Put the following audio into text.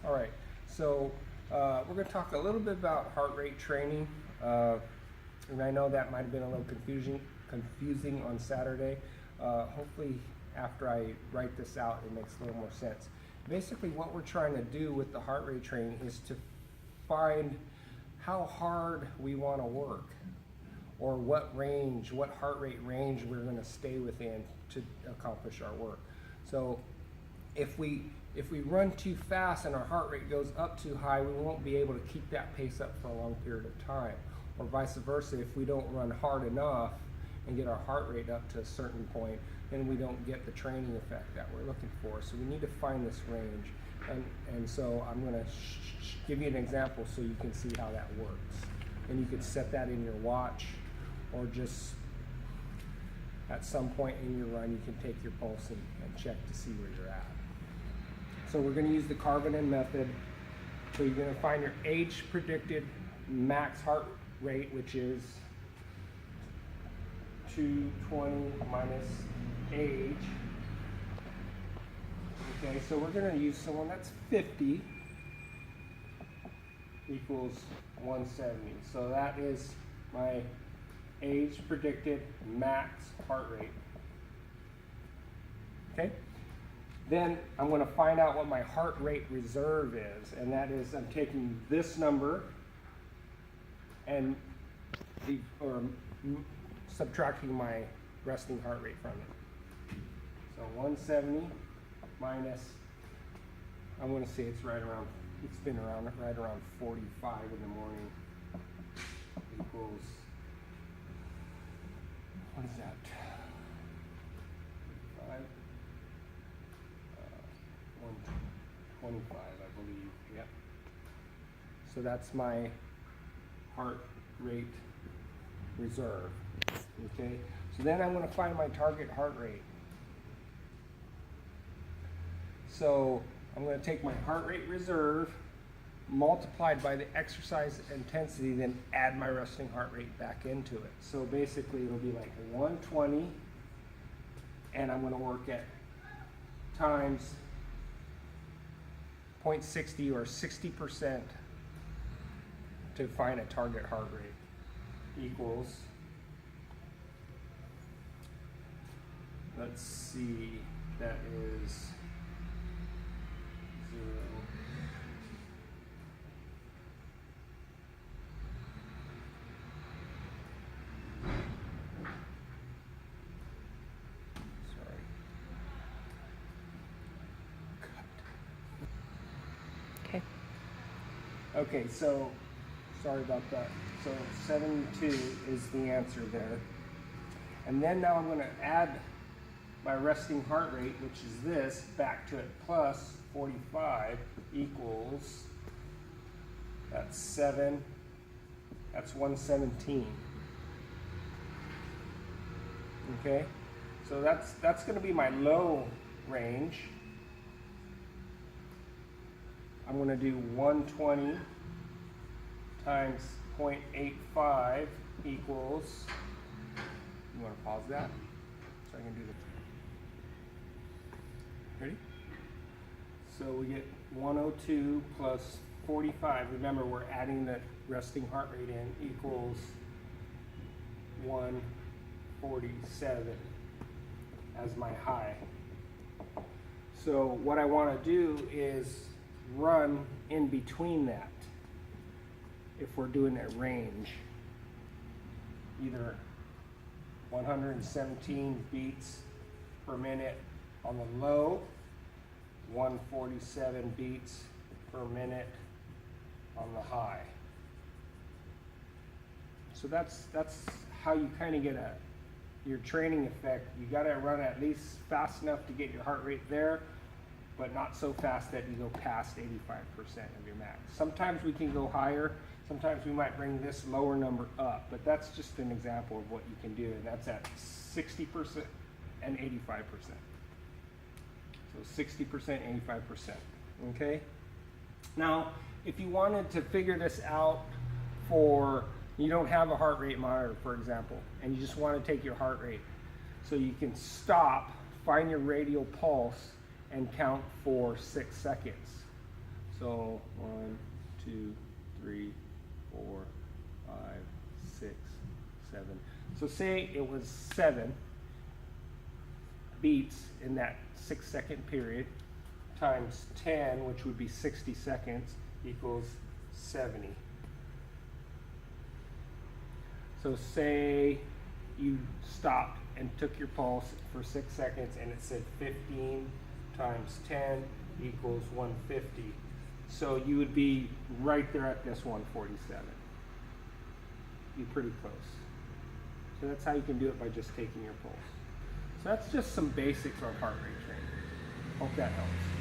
All right, so we're going to talk a little bit about heart rate training. And I know that might have been a little confusing on Saturday. Hopefully after I write this out, it makes a little more sense. Basically what we're trying to do with the heart rate training is to find how hard we want to work, or what range, what heart rate range we're going to stay within to accomplish our work. So if we run too fast and our heart rate goes up too high, we won't be able to keep that pace up for a long period of time. Or vice versa, if we don't run hard enough and get our heart rate up to a certain point, then we don't get the training effect that we're looking for. So we need to find this range. And so I'm going to give you an example so you can see how that works. And you can set that in your watch, or just at some point in your run you can take your pulse and check to see where you're at. So we're going to use the Carbonin method. So you're going to find your age predicted max heart rate, which is 220 minus age. Okay, so we're going to use someone that's 50 equals 170. So that is my age predicted max heart rate. Okay? Then I'm going to find out what my heart rate reserve is, and that is I'm taking this number and subtracting my resting heart rate from it. So 170 minus, I'm going to say it's right around, it's been around right around 45 in the morning, equals, what is that? 5, 125, I believe. Yep. So that's my heart rate reserve. Okay. So then I'm going to find my target heart rate. So I'm going to take my heart rate reserve multiplied by the exercise intensity, then add my resting heart rate back into it. So basically it'll be like 120, and I'm going to work at times 0.60 or 60% to find a target heart rate, equals, let's see, that is 0. Okay. Okay, so sorry about that. So 72 is the answer there. And then now I'm going to add my resting heart rate, which is this, back to it, plus 45 equals, that's 7, that's 117. Okay, so that's going to be my low range. I'm going to do 120 times 0.85 equals, you want to pause that so I can do the, ready? So we get 102 plus 45, remember we're adding the resting heart rate in, equals 147 as my high. So what I want to do is run in between that if we're doing a range, either 117 beats per minute on the low, 147 beats per minute on the high. So that's how you kind of get your training effect. You got to run at least fast enough to get your heart rate there, but not so fast that you go past 85% of your max. Sometimes we can go higher. Sometimes we might bring this lower number up, but that's just an example of what you can do, and that's at 60% and 85%. So 60%, 85%, okay? Now, if you wanted to figure this out for, you don't have a heart rate monitor, for example, and you just want to take your heart rate, so you can stop, find your radial pulse, and count for 6 seconds. So 1, 2, 3, 4, 5, 6, 7. So say it was 7 beats in that 6-second period times 10, which would be 60 seconds, equals 70. So say you stopped and took your pulse for 6 seconds and it said 15 times 10 equals 150. So you would be right there at this 147. Be pretty close. So that's how you can do it by just taking your pulse. So that's just some basics on heart rate training. Hope that helps.